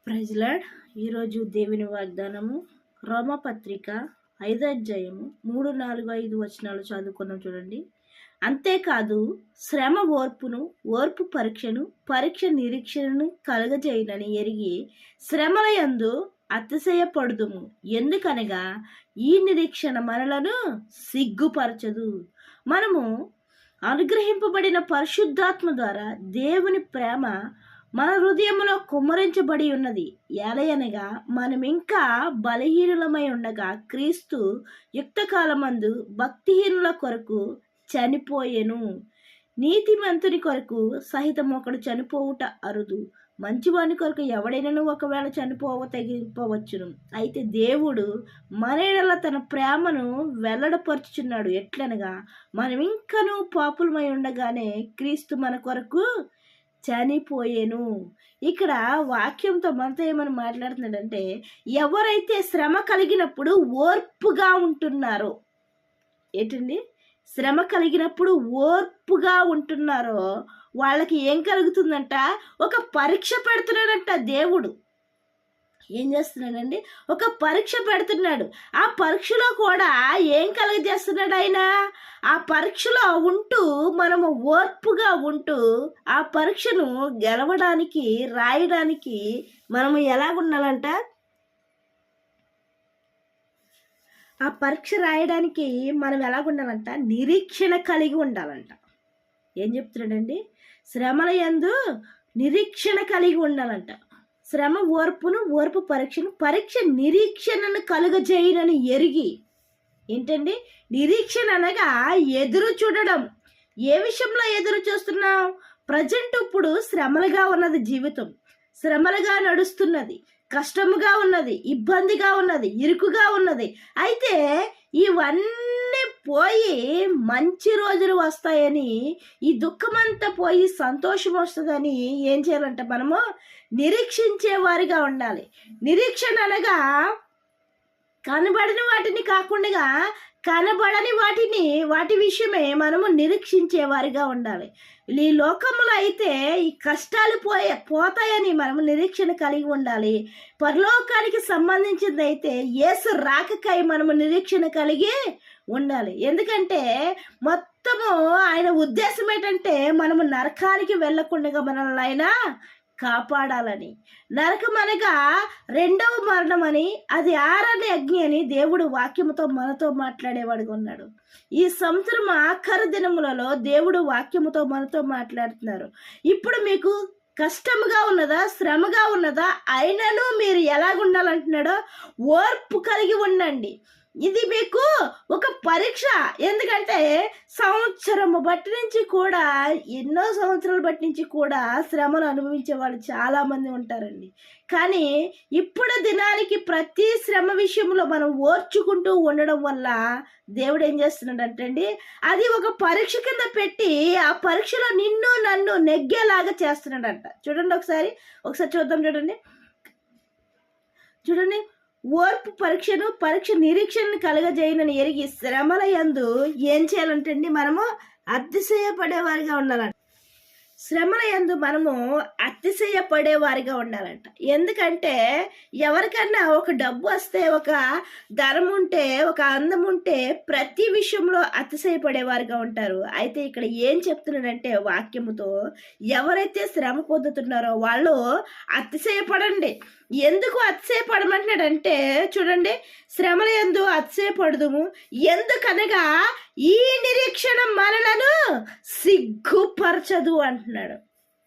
Praise lord. ఈరోజు దేవుని వాగ్దానము రోమపత్రిక 5వ అధ్యాయము 3, 4, 5 వచనాలు చదువుకున్నాం చూడండి. అంతేకాదు శ్రమ ఓర్పును, ఓర్పు పరీక్షను, పరీక్ష నిరీక్షణను కలుగజేయునని ఎరిగి శ్రమల యందు అతిశయపడుదుము. ఎందుకనగా ఈ నిరీక్షణ మనలను సిగ్గుపరచదు. మనము అనుగ్రహింపబడిన పరిశుద్ధాత్మ ద్వారా దేవుని ప్రేమ మన హృదయంలో కుమ్మరించబడి ఉన్నది. ఎలయనగా మనం ఇంకా బలహీనులమై ఉండగా క్రీస్తు యుక్తకాలమందు భక్తిహీనుల కొరకు చనిపోయెను. నీతిమంతుని కొరకు సహితం ఒకడు చనిపోవుట అరుదు, మంచివాని కొరకు ఎవడైనను ఒకవేళ తెగింపవచ్చును. అయితే దేవుడు మన యెడల తన ప్రేమను వెల్లడపరుచుచున్నాడు. ఎట్లనగా మనం ఇంకనూ పాపులమై ఉండగానే క్రీస్తు మన కొరకు చనిపోయేను. ఇక్కడ వాక్యంతో మనతో ఏమని మాట్లాడుతున్నాడంటే, ఎవరైతే శ్రమ కలిగినప్పుడు ఓర్పుగా ఉంటున్నారో, ఏంటండి, శ్రమ కలిగినప్పుడు ఓర్పుగా ఉంటున్నారో వాళ్ళకి ఏం కలుగుతుందంట? ఒక పరీక్ష పెడుతున్నాడంట దేవుడు. ఏం చేస్తున్నాడండి? ఒక పరీక్ష పెడుతున్నాడు. ఆ పరీక్షలో కూడా ఏం కలుగజేస్తున్నాడు ఆయన? ఆ పరీక్షలో ఉంటూ మనము ఓర్పుగా ఉంటూ ఆ పరీక్షను గెలవడానికి, రాయడానికి మనము ఎలాగుండాలంట? ఆ పరీక్ష రాయడానికి మనం ఎలాగుండాలంట? నిరీక్షణ కలిగి ఉండాలంట. ఏం చెప్తున్నాడండి? శ్రమల యందు నిరీక్షణ కలిగి ఉండాలంట. శ్రమ ఓర్పును, ఓర్పు పరీక్షను, పరీక్ష నిరీక్షణను కలుగజేయనని ఎరిగి. ఏంటండి? నిరీక్షణ అనగా ఎదురు చూడడం. ఏ విషయంలో ఎదురు చూస్తున్నాం? ప్రజెంట్ ఇప్పుడు శ్రమలుగా ఉన్నది, జీవితం శ్రమలుగా నడుస్తున్నది, కష్టముగా ఉన్నది, ఇబ్బందిగా ఉన్నది, ఇరుకుగా ఉన్నది. అయితే ఇవన్నీ పోయి మంచి రోజులు వస్తాయని, ఈ దుఃఖమంతా పోయి సంతోషం వస్తుందని ఏం చేయాలంట? మనము నిరీక్షించే వారిగా ఉండాలి. నిరీక్షణ అనగా కనబడని వాటిని కాకుండా కనబడని వాటి విషయమే మనము నిరీక్షించే వారిగా ఉండాలి. ఈ లోకములో అయితే ఈ కష్టాలు పోతాయని మనము నిరీక్షణ కలిగి ఉండాలి. పరలోకానికి సంబంధించింది అయితే యేసు రాకకై మనము నిరీక్షణ కలిగి ఉండాలి. ఎందుకంటే మొత్తము ఆయన ఉద్దేశం ఏంటంటే మనము నరకానికి వెళ్ళకుండా మనల్ని ఆయన కాపాడాలని. నరకం అనగా రెండవ మరణం అని, అది ఆరని అగ్ని అని దేవుడు వాక్యముతో మనతో మాట్లాడేవాడుగా ఉన్నాడు. ఈ సంవత్సరం ఆఖరి దినములలో దేవుడు వాక్యముతో మనతో మాట్లాడుతున్నారు. ఇప్పుడు మీకు కష్టముగా ఉన్నదా, శ్రమగా ఉన్నదా, అయినను మీరు ఎలాగుండాలంటున్నాడో ఓర్పు కలిగి ఉండండి. ఇది మీకు ఒక పరీక్ష. ఎందుకంటే సంవత్సరము బట్టి నుంచి కూడా, ఎన్నో సంవత్సరాల బట్టి నుంచి కూడా శ్రమను అనుభవించే వాళ్ళు చాలామంది ఉంటారండి. కానీ ఇప్పుడు దినానికి ప్రతి శ్రమ విషయంలో మనం ఓర్చుకుంటూ ఉండడం వల్ల దేవుడు ఏం చేస్తున్నాడంటే అండి, అది ఒక పరీక్ష కింద పెట్టి ఆ పరీక్షలో నిన్ను నన్ను నెగ్గేలాగా చేస్తున్నాడంట. చూడండి, ఒకసారి చూద్దాం. చూడండి, ఓర్పు పరీక్షను, పరీక్ష నిరీక్షణను కలగజేయనని ఎరిగి శ్రమల యందు ఏం చేయాలంటే అండి, మనము అతిశయపడేవారిగా ఉండాలంట. శ్రమల యందు మనము అతిశయపడేవారిగా ఉండాలంట. ఎందుకంటే ఎవరికన్నా ఒక డబ్బు వస్తే, ఒక ధనం ఉంటే, ఒక అందం ఉంటే ప్రతి విషయంలో అతిశయపడేవారిగా ఉంటారు. అయితే ఇక్కడ ఏం చెప్తున్నాడంటే వాక్యముతో, ఎవరైతే శ్రమ పొందుతున్నారో వాళ్ళు అతిశయపడండి. ఎందుకు అతిశయపడమంటున్నాడంటే, చూడండి, శ్రమల యందు అతిశయపడదుము. ఎందుకనగా ఈ నిరీక్షణ మనలను సిగ్గుపరచదు అంటున్నాడు.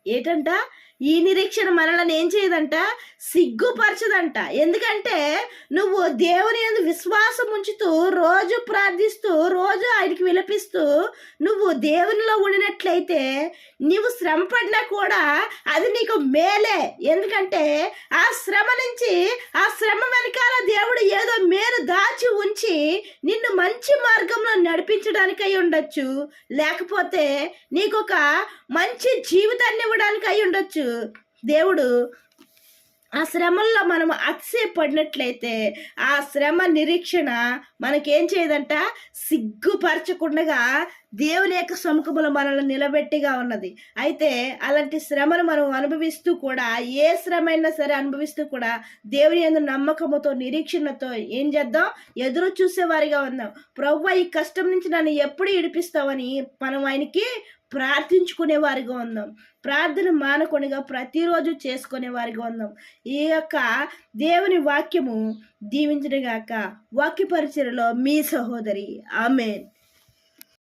ఏంటంట? ఈ నిరీక్షణ మనల్ని ఏం చేయదంట? సిగ్గుపరచదంట. ఎందుకంటే నువ్వు దేవుని యందు విశ్వాసం ఉంచుతూ, రోజు ప్రార్థిస్తూ, రోజు ఆయనకి విలపిస్తూ నువ్వు దేవునిలో ఉండినట్లయితే నీవు శ్రమ పడినా కూడా అది నీకు మేలే. ఎందుకంటే ఆ శ్రమ నుంచి, ఆ శ్రమ వెనకాల దేవుడు ఏదో మేలు దాచి ఉంచి నిన్ను మంచి మార్గంలో నడిపించడానికి అయి ఉండొచ్చు, లేకపోతే నీకు ఒక మంచి జీవితాన్ని ఇవ్వడానికి అయి ఉండొచ్చు. దేవుడు ఆ శ్రమల్లో మనం అతిశయపడినట్లయితే ఆ శ్రమ నిరీక్షణ మనకేం చేయదంట? సిగ్గుపరచకుండా దేవుని యొక్క సముఖములో మనల్ని నిలబెట్టిగా ఉన్నది. అయితే అలాంటి శ్రమను మనం అనుభవిస్తూ కూడా, ఏ శ్రమ అయినా సరే అనుభవిస్తూ కూడా దేవుని యందు నమ్మకముతో, నిరీక్షణతో ఏం చేద్దాం? ఎదురు చూసేవారిగా ఉందాం. ప్రభువా, ఈ కష్టం నుంచి నన్ను ఎప్పుడు విడిపిస్తావని మనం ఆయనకి ప్రార్థించుకునే వారిగా ఉందాం. ప్రార్థన మానకొనిగా ప్రతిరోజు చేసుకునే వారిగా ఉందాం. ఈ యొక్క దేవుని వాక్యము దీవించునుగాక. వాక్య పరిచర్యలో మీ సహోదరి. ఆమేన్.